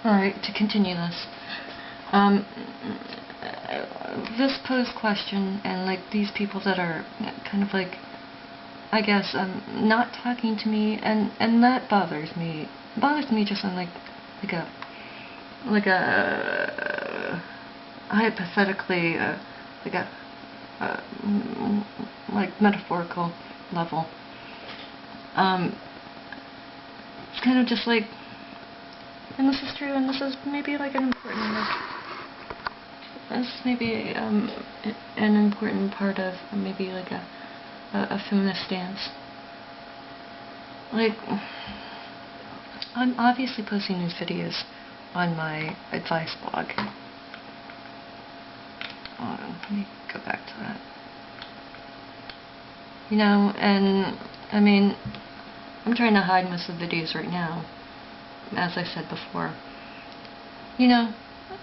Alright, to continue this. This posed question, and like these people that are kind of like, I guess, not talking to me, and that bothers me. It bothers me just on like a hypothetically, like metaphorical level. It's kind of just like, and this is true, and this is maybe like an important, this is maybe an important part of maybe like a feminist stance. Like, I'm obviously posting these videos on my advice blog. Hold on, let me go back to that. You know, and I mean, I'm trying to hide most of the videos right now, as I said before. You know,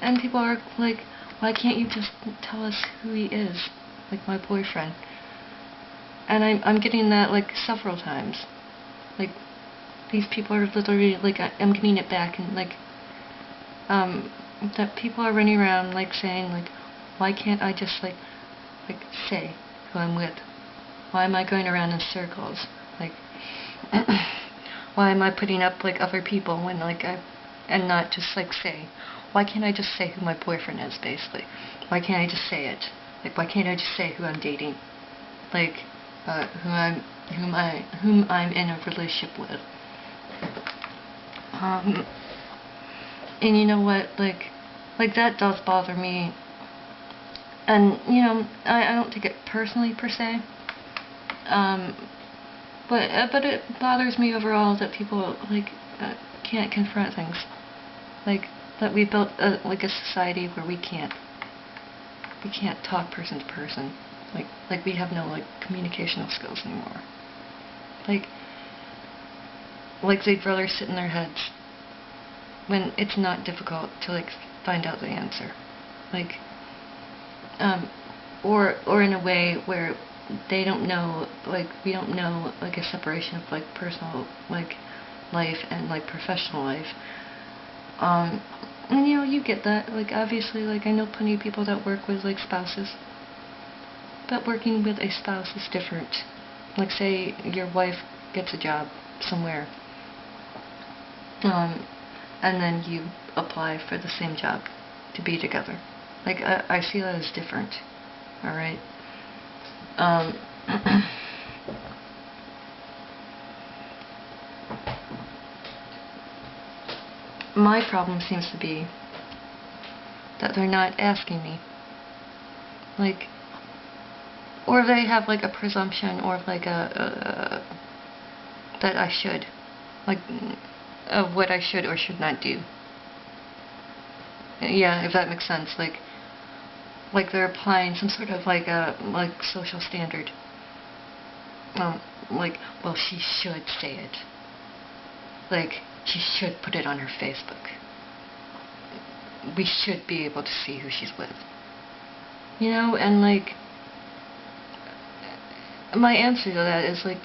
and people are like, why can't you just tell us who he is? Like my boyfriend. And I'm getting that like several times. Like, these people are literally like, I'm getting it back, and like, that people are running around like saying like, why can't I just like say who I'm with? Why am I going around in circles? Like, why am I putting up like other people when like and not just like say? Why can't I just say who my boyfriend is, basically? Why can't I just say it? Like, why can't I just say who I'm dating? Like, whom I'm in a relationship with. And you know what? Like that does bother me. And you know, I don't take it personally per se. But it bothers me overall that people like can't confront things. Like, that we built like a society where we can't talk person to person. Like we have no like communicational skills anymore. Like they'd rather sit in their heads when it's not difficult to like find out the answer. Like, or in a way where they don't know, like we don't know like a separation of like personal like life and like professional life. And you know, you get that. Like, obviously, like I know plenty of people that work with like spouses. But working with a spouse is different. Like, say your wife gets a job somewhere, and then you apply for the same job to be together. Like, I see that as different. Alright? My problem seems to be that they're not asking me. Like, or they have like a presumption, or like that I should, like, of what I should or should not do. Yeah, if that makes sense. Like they're applying some sort of like a social standard. Like, well, she should say it. Like, she should put it on her Facebook. We should be able to see who she's with. You know, and like, my answer to that is like,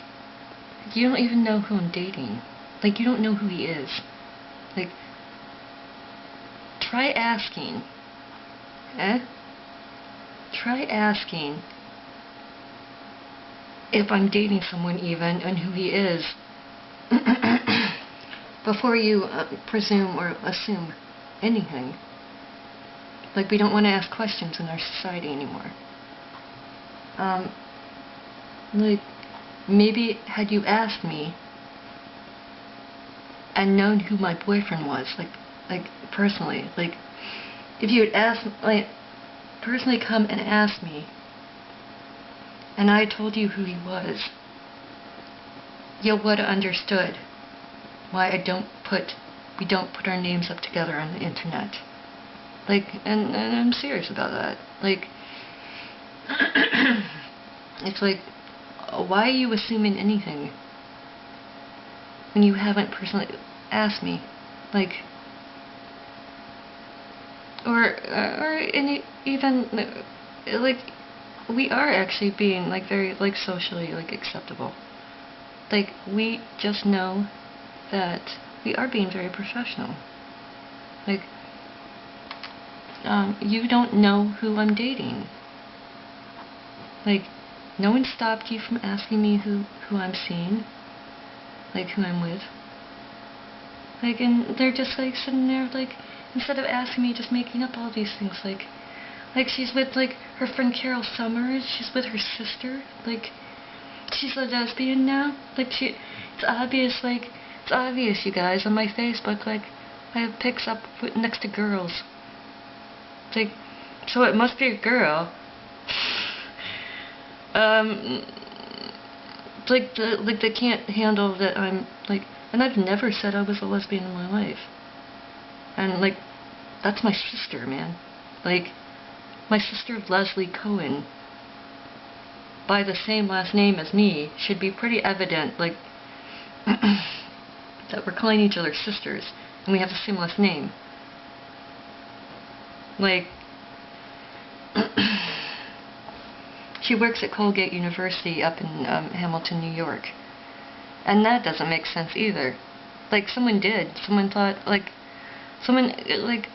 you don't even know who I'm dating. Like, you don't know who he is. Like, try asking. Try asking if I'm dating someone even, and who he is, before you presume or assume anything. Like, we don't want to ask questions in our society anymore. Like, maybe had you asked me and known who my boyfriend was, like personally, like, if you had asked, like, personally come and asked me, and I told you who he was, you would have understood why we don't put our names up together on the internet. Like, and I'm serious about that. Like, it's like, why are you assuming anything when you haven't personally asked me? Like, even like, we are actually being like very like socially like acceptable. Like, we just know that we are being very professional. Like, you don't know who I'm dating. Like, no one stopped you from asking me who I'm seeing. Like, who I'm with. Like, and they're just, like, sitting there, like, instead of asking me, just making up all these things, like she's with, like, her friend Carol Summers, she's with her sister, like, she's a lesbian now, like, it's obvious, you guys, on my Facebook, like, I have pics up next to girls. It's like, so it must be a girl. They can't handle that I'm, like, and I've never said I was a lesbian in my life. And, like, that's my sister, man. Like, my sister Leslie Cohen, by the same last name as me, should be pretty evident, like, that we're calling each other sisters, and we have the same last name. Like, she works at Colgate University up in Hamilton, New York. And that doesn't make sense either. Like, someone thought, like, someone, like,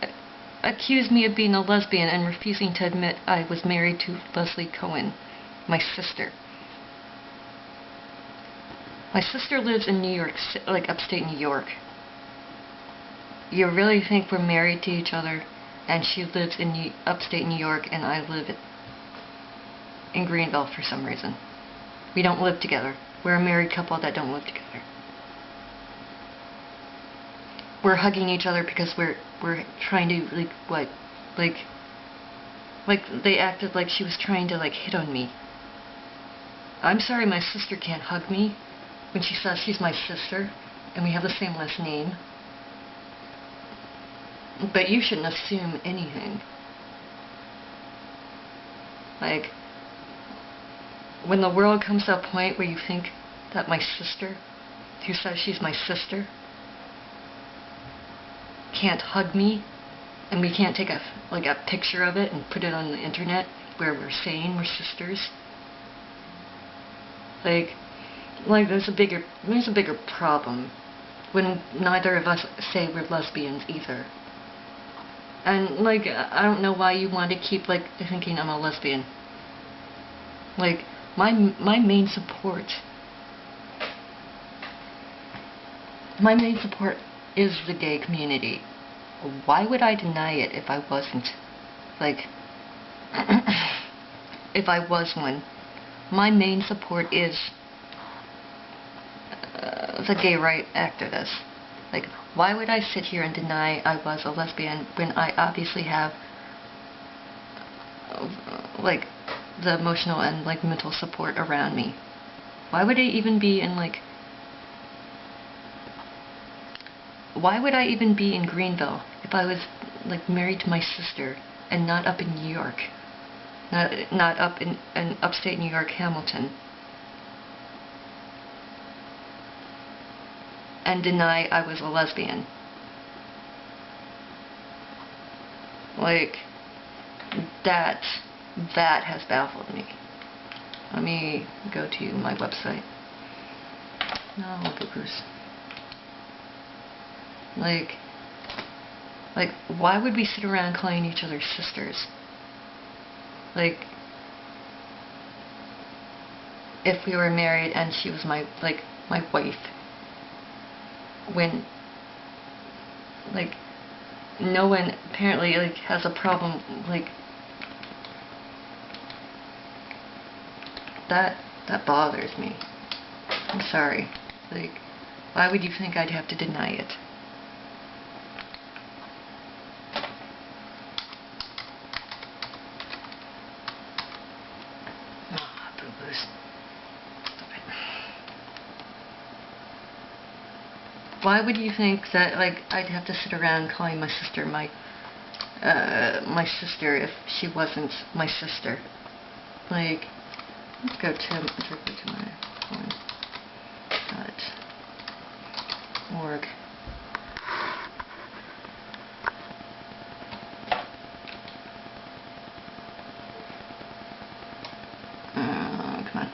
accused me of being a lesbian and refusing to admit I was married to Leslie Cohen, my sister. My sister lives in New York, like, upstate New York. You really think we're married to each other, and she lives in upstate New York, and I live in Greenville for some reason. We don't live together. We're a married couple that don't live together. We're hugging each other because we're trying to, like, what? Like they acted like she was trying to, like, hit on me. I'm sorry my sister can't hug me when she says she's my sister and we have the same last name. But you shouldn't assume anything. Like, when the world comes to a point where you think that my sister, who says she's my sister, can't hug me, and we can't take a picture of it and put it on the internet where we're saying we're sisters, like there's a bigger problem when neither of us say we're lesbians either. And, like, I don't know why you want to keep, like, thinking I'm a lesbian. Like, my main support is the gay community. Why would I deny it if I wasn't? Like, if I was one. My main support is the gay rights activists. Like, why would I sit here and deny I was a lesbian when I obviously have, like, the emotional and, like, mental support around me? Why would I even be in, like, why would I even be in Greenville if I was, like, married to my sister and not up in New York? Not up in upstate New York, Hamilton. And deny I was a lesbian. Like, that has baffled me. Let me go to my website. No, bookers. Like, why would we sit around calling each other sisters? Like, if we were married and she was my wife, when, like, no one apparently, like, has a problem, like, that bothers me. I'm sorry. Like, why would you think I'd have to deny it? Why would you think that, like, I'd have to sit around calling my sister my sister if she wasn't my sister? Like, let's go directly to my .org. Come on.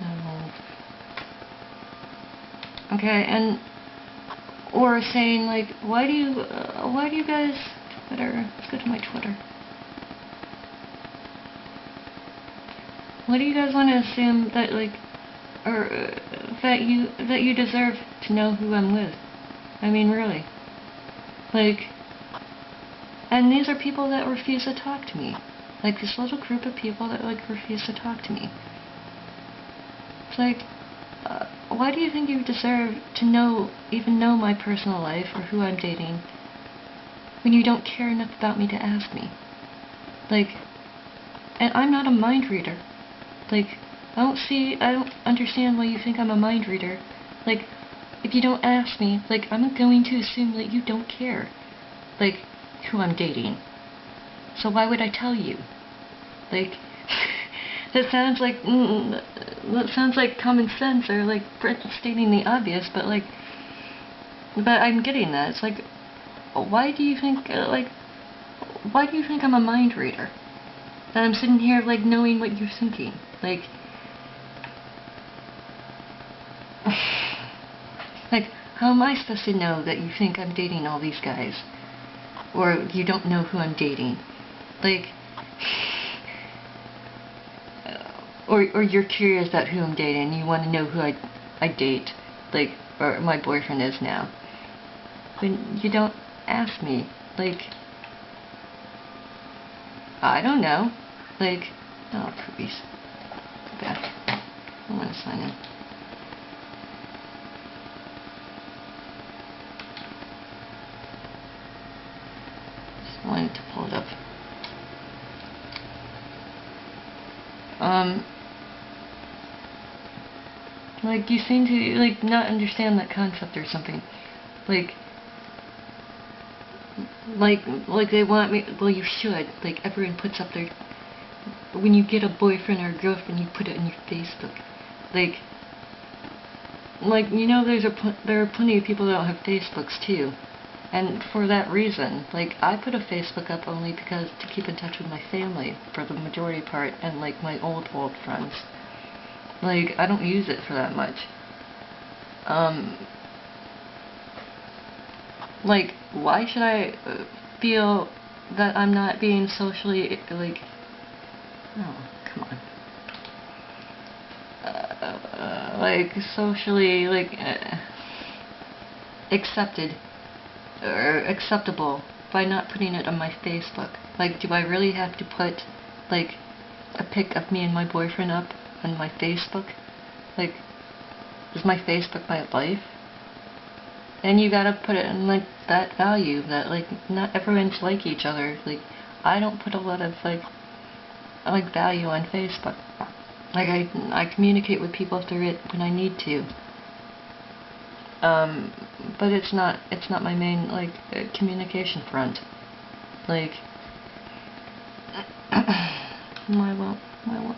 No. Okay, and or saying like, why do you guys, whatever, let's go to my Twitter. Why do you guys want to assume that like, or that you deserve to know who I'm with? I mean, really. Like, and these are people that refuse to talk to me. Like this little group of people that like refuse to talk to me. It's like, why do you think you deserve to even know my personal life or who I'm dating when you don't care enough about me to ask me? Like, and I'm not a mind reader. Like, I don't understand why you think I'm a mind reader. Like, if you don't ask me, like, I'm going to assume that you don't care, like, who I'm dating. So why would I tell you? Like, that sounds like common sense or like stating the obvious, but like, but I'm getting that. It's like, why do you think I'm a mind reader? That I'm sitting here like knowing what you're thinking, like. Like, how am I supposed to know that you think I'm dating all these guys? Or you don't know who I'm dating? Like, or you're curious about who I'm dating, you want to know who I date, like, or my boyfriend is now. When you don't ask me, like, I don't know. Like, oh, poopies. Back. I want to sign in. Just wanted to pull it up. Like, you seem to, like, not understand that concept or something. Like they want me, well, you should. Like, everyone puts up their, when you get a boyfriend or a girlfriend, you put it on your Facebook. Like, you know, there are plenty of people that don't have Facebooks, too. And for that reason, like, I put a Facebook up only because to keep in touch with my family, for the majority part, and, like, my old friends. Like, I don't use it for that much. Like, why should I feel that I'm not being socially, like, oh, come on. Like, socially, like, accepted or acceptable by not putting it on my Facebook? Like, do I really have to put, like, a pic of me and my boyfriend up on my Facebook? Like, is my Facebook my life? And you gotta put it in, like, that value that, like, not everyone's like each other. Like, I don't put a lot of, like value on Facebook. Like, I communicate with people through it when I need to. But it's not my main, like, communication front. Like, why won't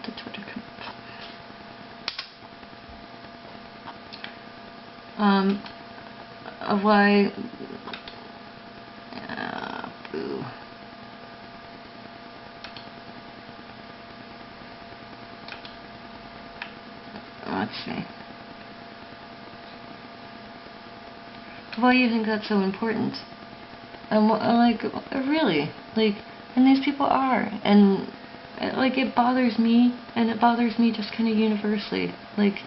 the Twitter come up? Why, boo. Let's see. Why do you think that's so important? Like, really, like, and these people are, and like, it bothers me, and it bothers me just kind of universally. Like,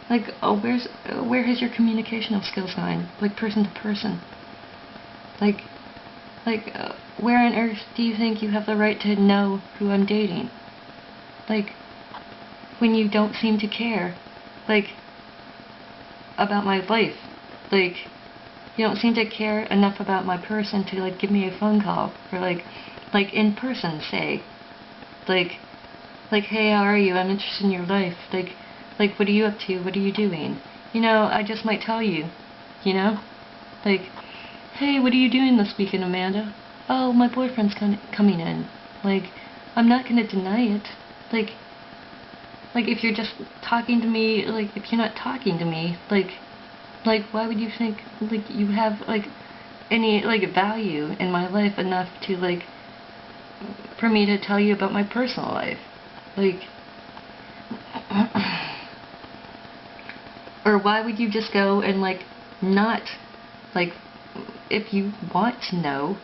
where has your communicational skills gone? Like, person to person. Like, where on earth do you think you have the right to know who I'm dating? Like, when you don't seem to care, like, about my life. Like, you don't seem to care enough about my person to, like, give me a phone call, or, like in person, say. Like, hey, how are you? I'm interested in your life. Like, what are you up to? What are you doing? You know, I just might tell you, you know? Like, hey, what are you doing this weekend, Amanda? Oh, my boyfriend's coming in. Like, I'm not going to deny it. Like, if you're just talking to me, like, if you're not talking to me, like, why would you think, like, you have, like, any, like, value in my life enough to, like, for me to tell you about my personal life? Like, or why would you just go and, like, not Like, if you want to know,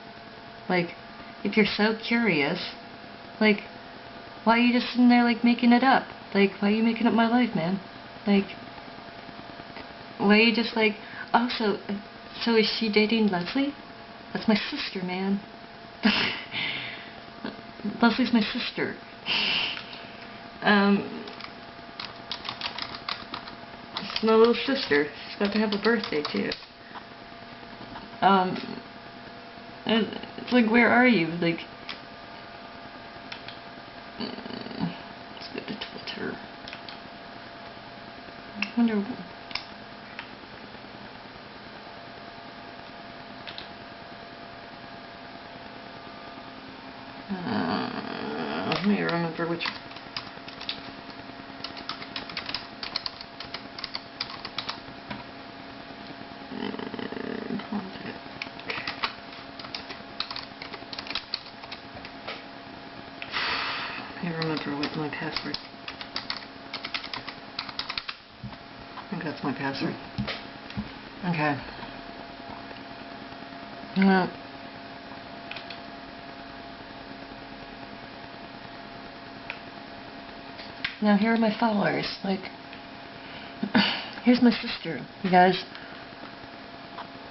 like, if you're so curious, like, why are you just sitting there, like, making it up? Like, why are you making up my life, man? Like, why are you just like, oh, so is she dating Leslie? That's my sister, man. Leslie's my sister. She's my little sister. She's about to have a birthday, too. It's like, where are you? Like, let's go to Twitter. I wonder. Let me remember which. I remember what my password. I think that's my password. Okay. Well. Now here are my followers. Like, here's my sister, you guys.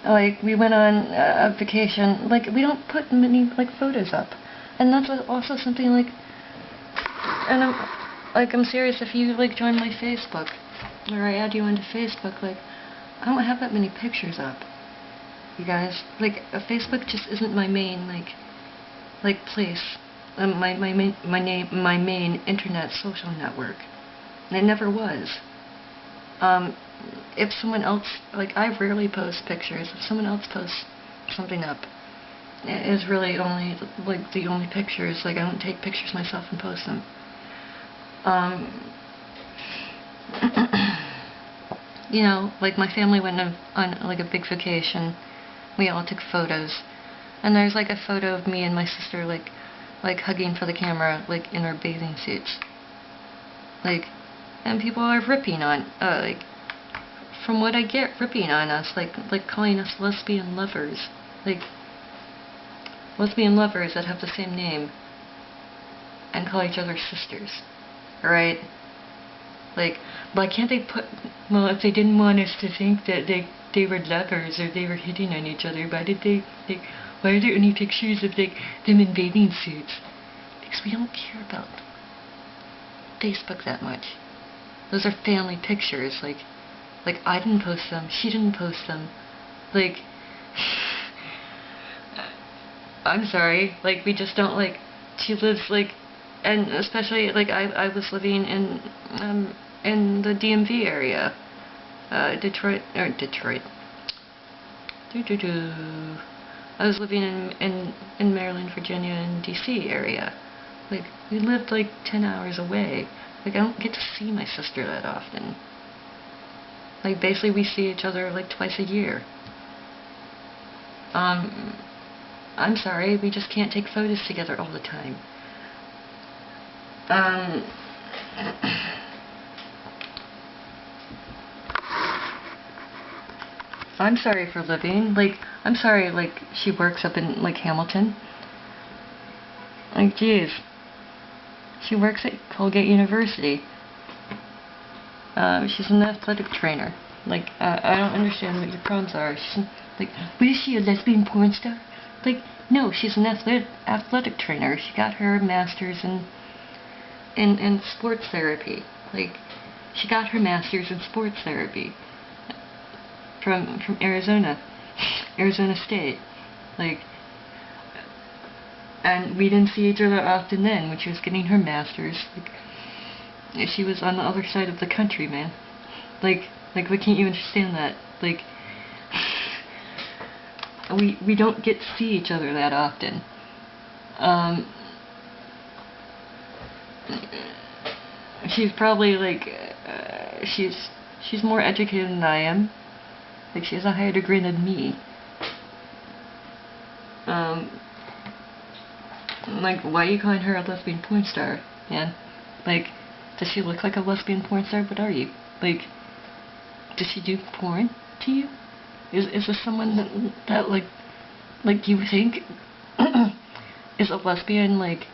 Like, we went on a vacation. Like, we don't put many, like, photos up. And that's also something, like, and I'm serious, if you, like, join my Facebook, or I add you onto Facebook, like, I don't have that many pictures up, you guys. Like, Facebook just isn't my main, like place. My main internet social network. And it never was. If someone else, like, I rarely post pictures. If someone else posts something up, it is really only, like, the only pictures. Like, I don't take pictures myself and post them. You know, like, my family went on like, a big vacation. We all took photos. And there's, like, a photo of me and my sister, like hugging for the camera, like, in our bathing suits. Like, and people are ripping on, like, from what I get, ripping on us, like calling us lesbian lovers. Like, lesbian lovers that have the same name and call each other sisters. Alright? Like, why can't they put, well, if they didn't want us to think that they were lovers or they were hitting on each other, why did they, like, why are there any pictures of, like, them in bathing suits? Because we don't care about Facebook that much. Those are family pictures. Like I didn't post them, she didn't post them. Like, I'm sorry, like, we just don't, like, she lives, like, and especially, like, I was living in the DMV area, Detroit. I was living in Maryland, Virginia, and DC area. Like, we lived, like, 10 hours away. Like, I don't get to see my sister that often. Like, basically, we see each other, like, twice a year. I'm sorry, we just can't take photos together all the time. I'm sorry for living. Like, I'm sorry, like, she works up in, like, Hamilton. Like, geez. She works at Colgate University. She's an athletic trainer. Like, I don't understand what your problems are. She's, like, what is she, a lesbian porn star? Like, no, she's an athletic trainer. She got her master's in sports therapy. Like, she got her master's in sports therapy from Arizona State. Like, and we didn't see each other often then when she was getting her master's. Like, she was on the other side of the country, man. Like, why can't you understand that? Like, we don't get to see each other that often. She's probably, like, she's more educated than I am. Like, she has a higher degree than me. Like, why are you calling her a lesbian porn star, man? Like, does she look like a lesbian porn star? What are you? Like, does she do porn to you? Is this someone that like you think is a lesbian, like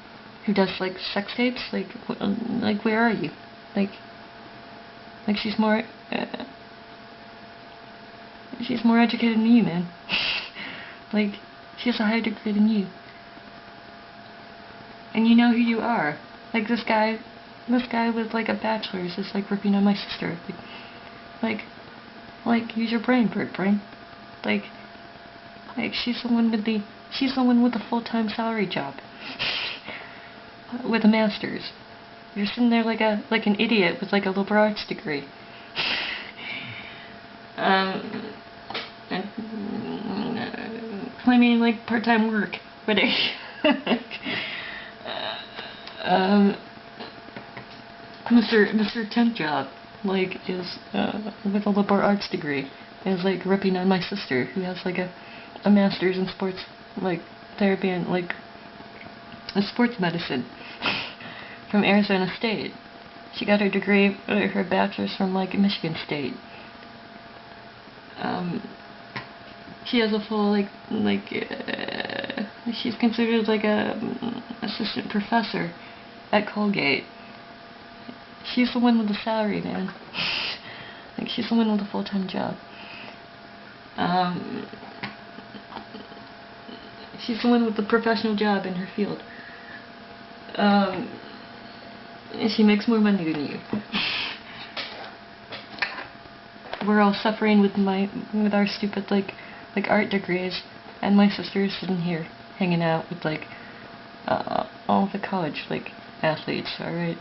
who does like sex tapes? Like where are you? Like she's more educated than you, man. Like she has a higher degree than you, and you know who you are. Like this guy with like a bachelor's is like ripping on my sister. Like use your brain, brain. Like she's someone with a full-time salary job with a master's. You're sitting there like an idiot with like a liberal arts degree. And, claiming like part-time work, but Mr. Temp Job like is with a liberal arts degree is like ripping on my sister who has like a master's in sports like therapy and like a sports medicine from Arizona State. She got her degree, her bachelor's from like Michigan State. She has a full she's considered like a assistant professor at Colgate. She's the one with the salary, man. Like she's the one with a full-time job. She's the one with the professional job in her field. And she makes more money than you. We're all suffering with our stupid like art degrees, and my sister is sitting here hanging out with like all the college like athletes. All right.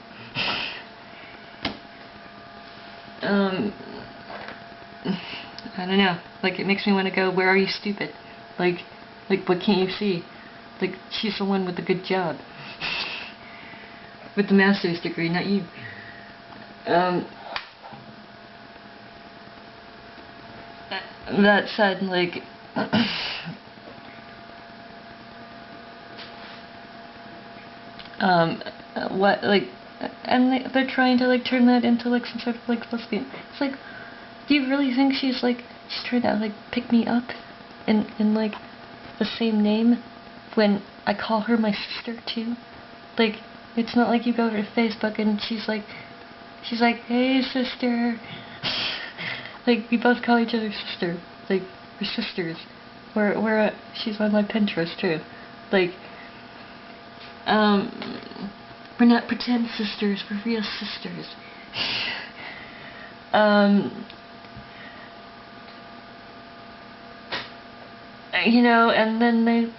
I don't know. Like it makes me want to go. Where are you, stupid? Like what can't you see? Like she's the one with the good job, with the master's degree, not you. That said, like what like, and they're trying to like turn that into like some sort of like lesbian. It's like, do you really think she's trying to like pick me up in like the same name when I call her my sister too? Like it's not like you go to Facebook and she's like, hey sister. Like we both call each other sister. Like we're sisters. She's on my Pinterest too. Like we're not pretend sisters, we're real sisters. You know, and then they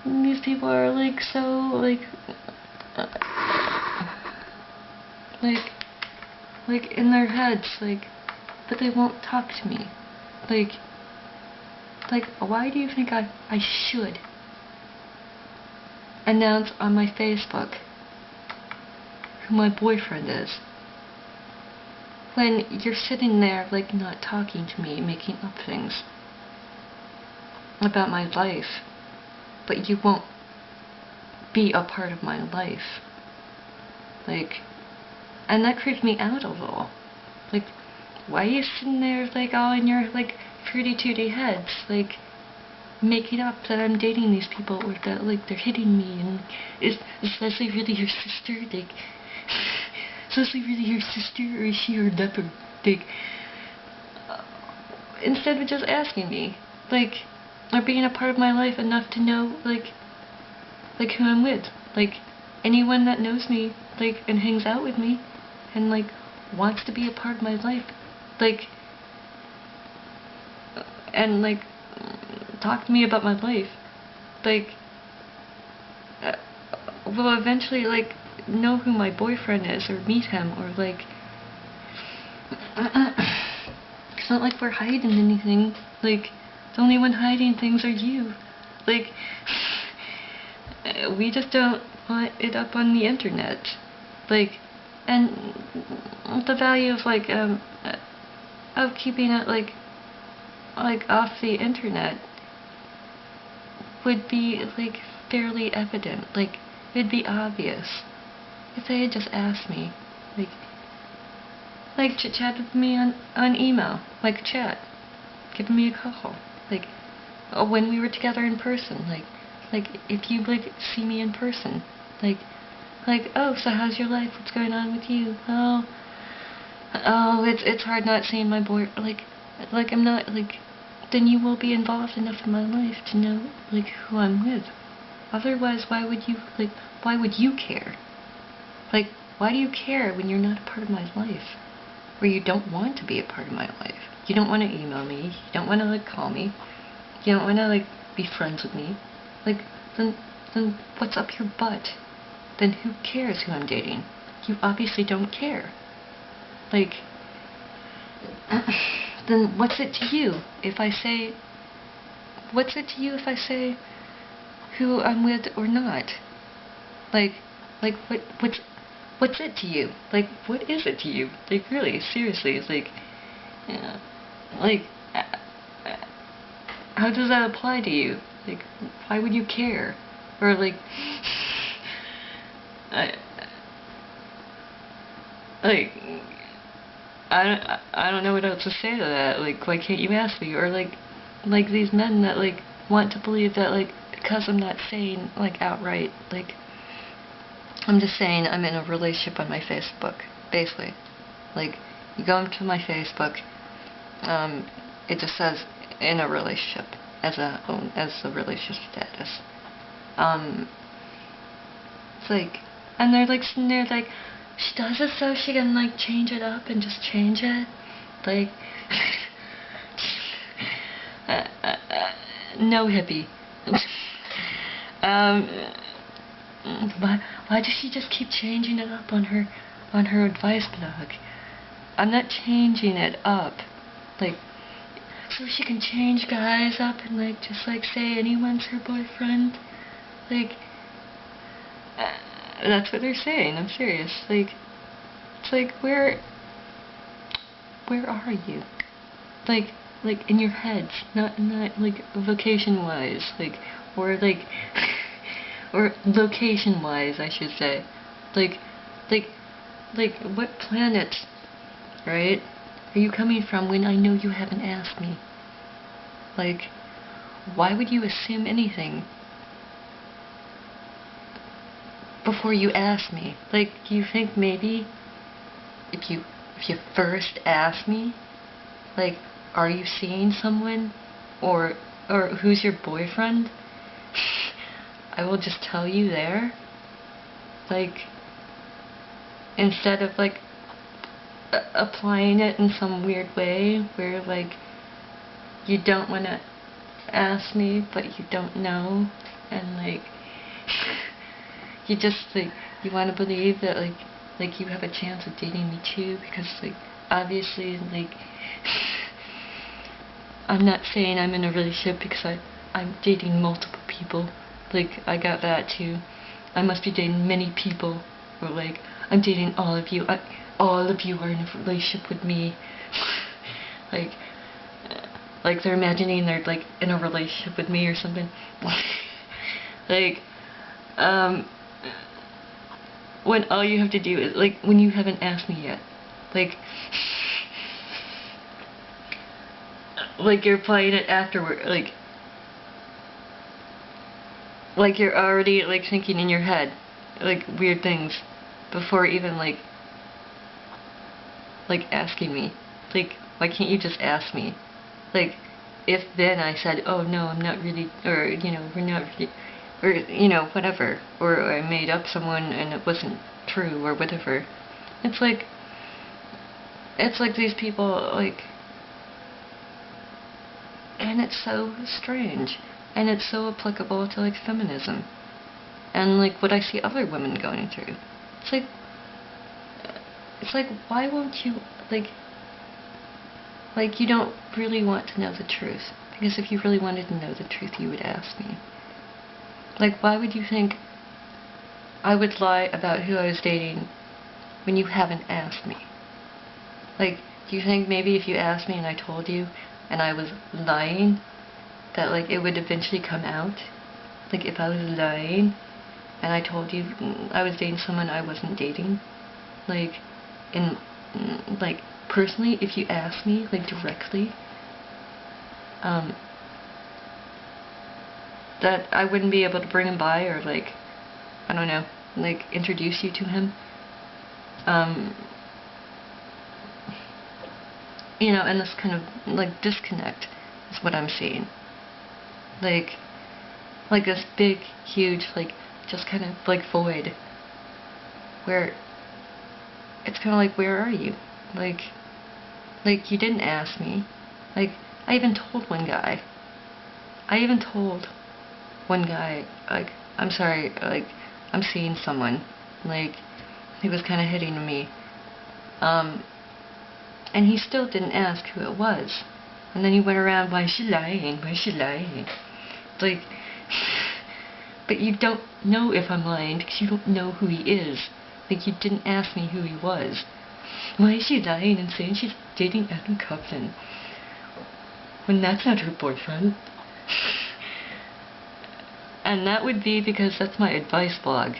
these people are like so like in their heads, but they won't talk to me. Like why do you think I should announce on my Facebook who my boyfriend is when you're sitting there like not talking to me, making up things about my life, but you won't be a part of my life? And that creeps me out a little. Like, why are you sitting there like all in your like fruity tooty heads, like making up that I'm dating these people, or that like they're hitting me, and is Leslie really your sister? Like, is Leslie really your sister, or is she your leper? Like, instead of just asking me, like, or being a part of my life enough to know like who I'm with. Like anyone that knows me like and hangs out with me and like wants to be a part of my life, like and like talk to me about my life, like will eventually like know who my boyfriend is or meet him, or like it's not like we're hiding anything. Like the only one hiding things are you. Like we just don't want it up on the internet. Like, and the value of like of keeping it like off the internet would be like fairly evident. Like it'd be obvious if they had just asked me, like chit chat with me on email, like chat. giving me a call. Like, when we were together in person. Like if you like see me in person. Like, oh, so how's your life? What's going on with you? Oh, it's hard not seeing my boy. Like I'm not like. Then you will be involved enough in my life to know like who I'm with. Otherwise, why would you care? Like, why do you care when you're not a part of my life? Or you don't want to be a part of my life? You don't want to email me. You don't want to like call me. You don't want to like be friends with me. Like, then what's up your butt? Then who cares who I'm dating? You obviously don't care. Like, then what's it to you if I say... What's it to you if I say who I'm with or not? Like what's it to you? Like, what is it to you? Like, really, seriously, it's like... Yeah, like, how does that apply to you? Like, why would you care? Or like... I don't know what else to say to that. Like, why can't you ask me? Or like these men that like want to believe that like because I'm not saying like outright like I'm just saying I'm in a relationship on my Facebook, basically. Like, you go into my Facebook, it just says in a relationship as a relationship status. It's like, and they're like sitting there like, she does it so she can like change it up and just change it. Like, no hippie. Why does she just keep changing it up on her advice blog? I'm not changing it up. Like, so she can change guys up and like just like say anyone's her boyfriend. Like, that's what they're saying. I'm serious. Like, it's like, where are you? Like in your heads, not like vocation wise, like, or like or location wise, I should say. Like what planet, right, are you coming from when I know you haven't asked me? Like, why would you assume anything before you ask me? Like, do you think maybe if you first ask me, like, are you seeing someone or who's your boyfriend? I will just tell you there. Like, instead of like applying it in some weird way where like you don't want to ask me but you don't know, and like you just like you want to believe that like you have a chance of dating me too, because like obviously like I'm not saying I'm in a relationship because I'm dating multiple people. Like, I got that too. I must be dating many people. Or like, I'm dating all of you. All of you are in a relationship with me. like they're imagining they're like in a relationship with me or something. Like, when all you have to do is like when you haven't asked me yet. Like you're playing it afterward, like you're already like thinking in your head like weird things before even like asking me. Like, why can't you just ask me? Like, if then I said, oh no, I'm not really, or you know, we're not really, or you know, whatever, or I made up someone and it wasn't true or whatever. It's like these people like, and it's so strange, and it's so applicable to like feminism and like what I see other women going through. It's like why won't you like you don't really want to know the truth, because if you really wanted to know the truth you would ask me. Like, why would you think I would lie about who I was dating when you haven't asked me? Like, do you think maybe if you asked me and I told you and I was lying, that like it would eventually come out? Like, if I was lying and I told you I was dating someone I wasn't dating, like, in like personally, if you asked me like directly, um, that I wouldn't be able to bring him by, or like, I don't know, like introduce you to him. You know, and this kind of like disconnect is what I'm seeing. Like this big, huge, like just kind of like void where it's kind of like, where are you? Like you didn't ask me. Like, I even told one guy, like, I'm sorry, like, I'm seeing someone. Like, he was kind of hitting me. And he still didn't ask who it was. And then he went around, why is she lying? Why is she lying? Like, but you don't know if I'm lying because you don't know who he is. Like, you didn't ask me who he was. Why is she lying and saying she's dating Adam Coughlin when that's not her boyfriend? And that would be because that's my advice blog.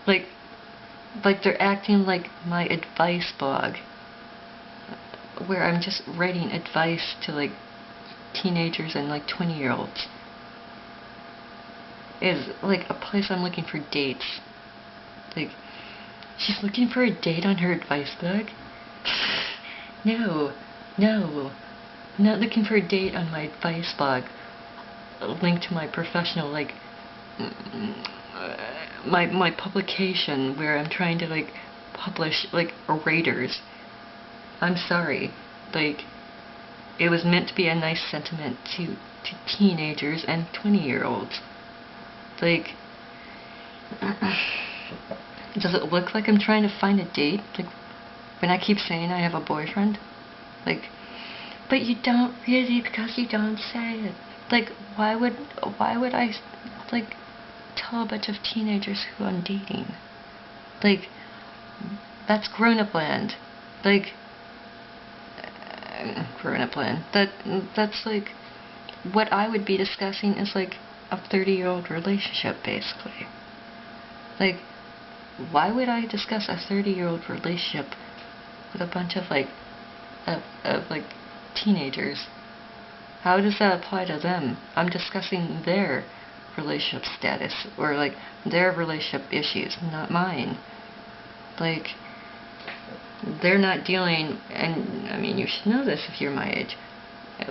Like they're acting like my advice blog, where I'm just writing advice to like teenagers and like 20-year-olds, is like a place I'm looking for dates. Like, she's looking for a date on her advice blog? No, I'm not looking for a date on my advice blog. A link to my professional, like, my publication where I'm trying to like publish like raters. I'm sorry, like, it was meant to be a nice sentiment to teenagers and 20-year-olds. Like, does it look like I'm trying to find a date? Like, when I keep saying I have a boyfriend? Like, but you don't really, because you don't say it. Like, why would I, like, tell a bunch of teenagers who I'm dating? Like, that's grown-up land. Like, grown-up land. That's like, what I would be discussing is like a 30-year-old relationship, basically. Like, why would I discuss a 30-year-old relationship with a bunch of like teenagers? How does that apply to them? I'm discussing their relationship status, or like their relationship issues, not mine. Like, they're not dealing, and I mean, you should know this if you're my age.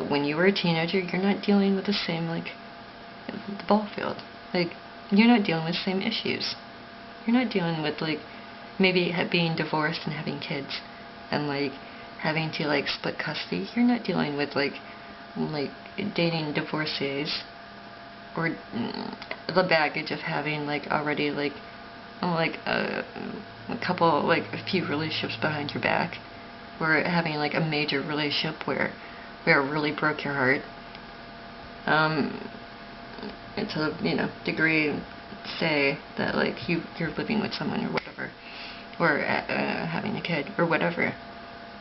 When you were a teenager, you're not dealing with the same, like, the ball field. Like, you're not dealing with the same issues. You're not dealing with, like, maybe being divorced and having kids, and like having to like split custody. You're not dealing with like dating divorcees, or the baggage of having like already like a couple, like a few relationships behind your back, or having like a major relationship where it really broke your heart. And to the degree, say that like you're living with someone or whatever, or having a kid or whatever.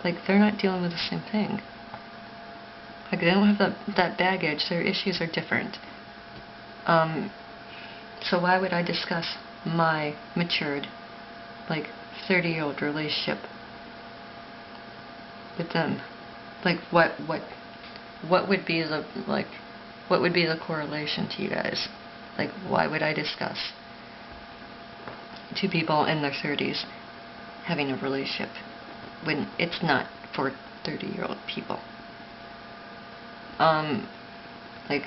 Like, they're not dealing with the same thing. Like, they don't have that baggage. Their issues are different. So why would I discuss my matured, like, 30-year-old relationship with them? Like, what would be the, like, what would be the correlation to you guys? Like, why would I discuss two people in their 30s having a relationship when it's not for 30-year-old people? Like,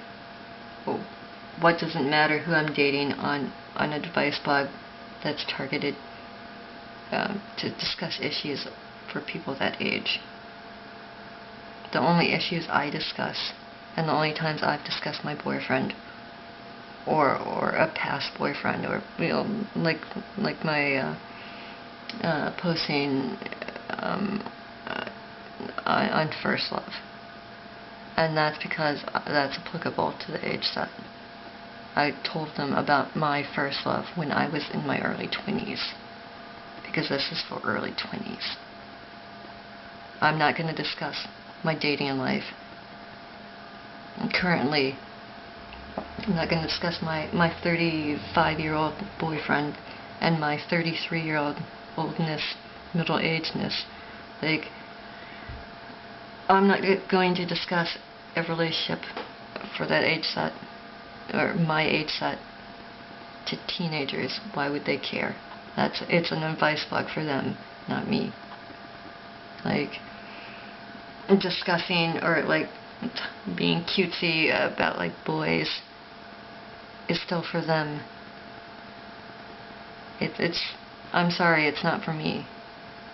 what does it matter who I'm dating on a device blog that's targeted to discuss issues for people that age? The only issues I discuss, and the only times I've discussed my boyfriend, or a past boyfriend, or like my posting on First Love, and that's because that's applicable to the age set. I told them about my first love when I was in my early 20s, because this is for early 20s. I'm not going to discuss my dating life currently. I'm not going to discuss my 35-year-old boyfriend and my 33-year-old oldness, middle-agedness. Like, I'm not going to discuss a relationship for that age set, or my age set, to teenagers. Why would they care? It's an advice blog for them, not me. Like, discussing or like being cutesy about like boys is still for them. It's I'm sorry, it's not for me.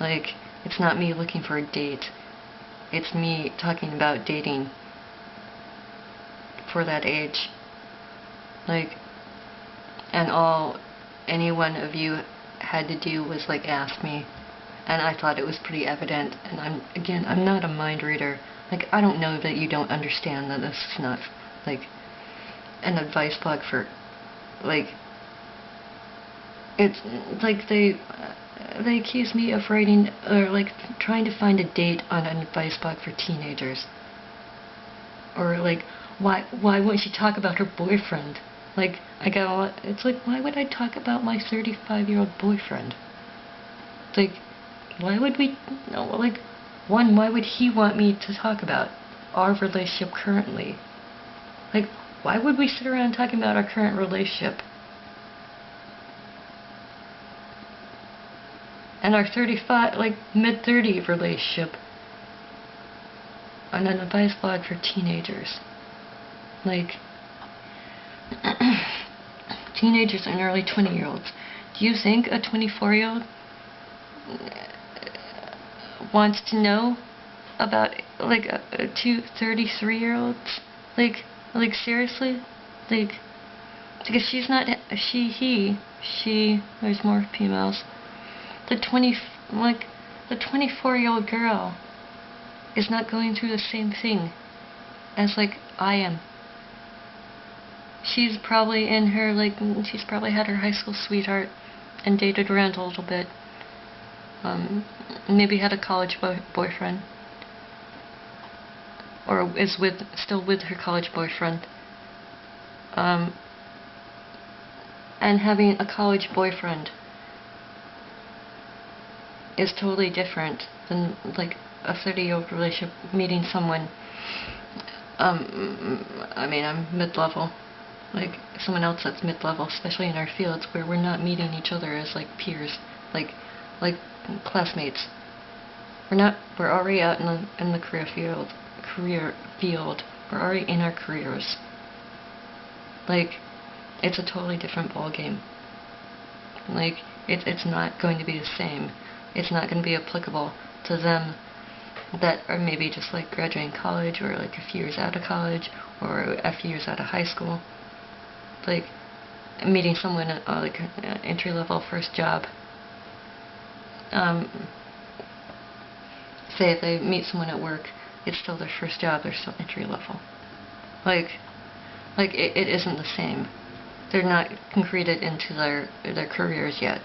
Like, it's not me looking for a date. It's me talking about dating for that age. Like, and all any one of you had to do was like ask me, and I thought it was pretty evident. And I'm not a mind reader. Like, I don't know that you don't understand that this is not like an advice blog for, like, it's like they accuse me of writing or like trying to find a date on an advice blog for teenagers. Or like, why wouldn't she talk about her boyfriend? Like, I got a lot. It's like, why would I talk about my 35-year-old boyfriend? Like, why would we? No, like, one, why would he want me to talk about our relationship currently? Like, why would we sit around talking about our current relationship and our 35, like, mid-30 relationship on an advice blog for teenagers? Like, teenagers and early 20-year-olds. Do you think a 24-year-old wants to know about like two 33-year-olds? Like seriously? Like, because she's not, she, there's more females. The 24-year-old girl is not going through the same thing as like I am. She's probably in her, like, she's probably had her high school sweetheart and dated around a little bit. Maybe had a college boyfriend. Or is still with her college boyfriend. And having a college boyfriend is totally different than, like, a 30-year-old relationship, meeting someone. I mean, I'm mid-level. Like, someone else that's mid-level, especially in our fields where we're not meeting each other as like peers, like classmates. We're already out in the career field. We're already in our careers. Like, it's a totally different ball game. Like, it's not going to be the same. It's not going to be applicable to them that are maybe just like graduating college, or like a few years out of college, or a few years out of high school. Like, meeting someone at like an entry-level first job. Say if they meet someone at work, it's still their first job, they're still entry-level. Like it isn't the same. They're not concreted into their careers yet.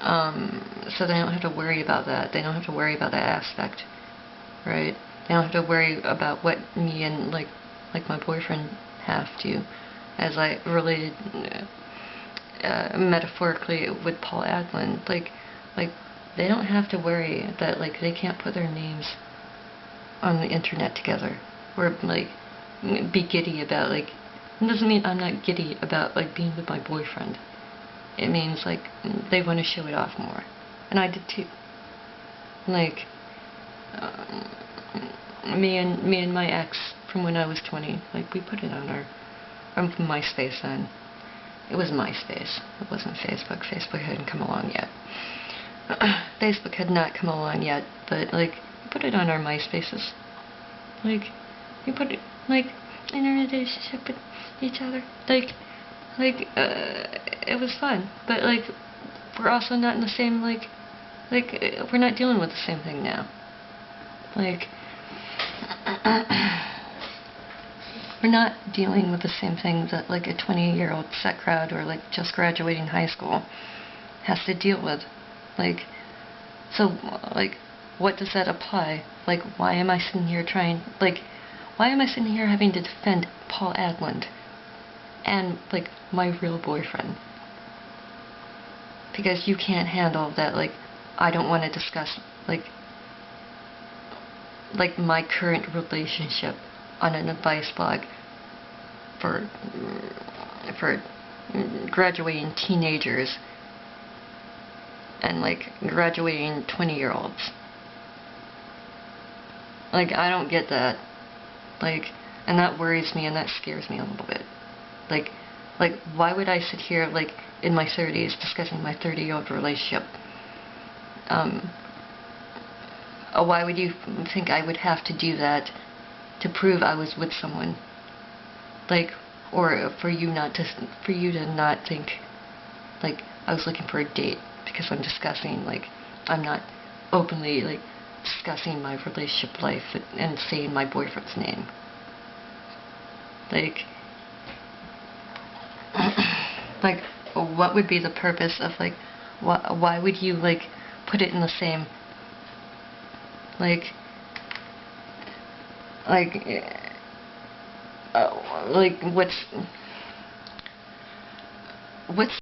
So they don't have to worry about that. They don't have to worry about that aspect, right? They don't have to worry about what me and like my boyfriend have to, as I related metaphorically with Paul Adlin. Like they don't have to worry that like they can't put their names on the internet together, or like be giddy about, like, it doesn't mean I'm not giddy about like being with my boyfriend. It means like they want to show it off more, and I did too. Like, me and my ex from when I was 20, like, we put it on our MySpace then. It was MySpace. It wasn't Facebook. Facebook hadn't come along yet. Facebook had not come along yet, but like, we put it on our MySpaces. Like, we put it like in a relationship with each other. Like it was fun, but like, we're also not in the same, like we're not dealing with the same thing now. Like, we're not dealing with the same thing that like a 20-year-old set crowd, or like just graduating high school, has to deal with. Like, so like, what does that apply? Like, why am I sitting here having to defend Paul Adland and like my real boyfriend? Because you can't handle that, like, I don't want to discuss like my current relationship on an advice blog for graduating teenagers and like graduating 20-year-olds. Like, I don't get that. Like, and that worries me and that scares me a little bit. Like why would I sit here like in my 30s discussing my 30-year-old relationship? Why would you think I would have to do that to prove I was with someone? Like, or for you to not think like I was looking for a date because I'm discussing, like, I'm not openly like discussing my relationship life and saying my boyfriend's name. Like, like, what would be the purpose of, like, why would you, like, put it in the same, like, what's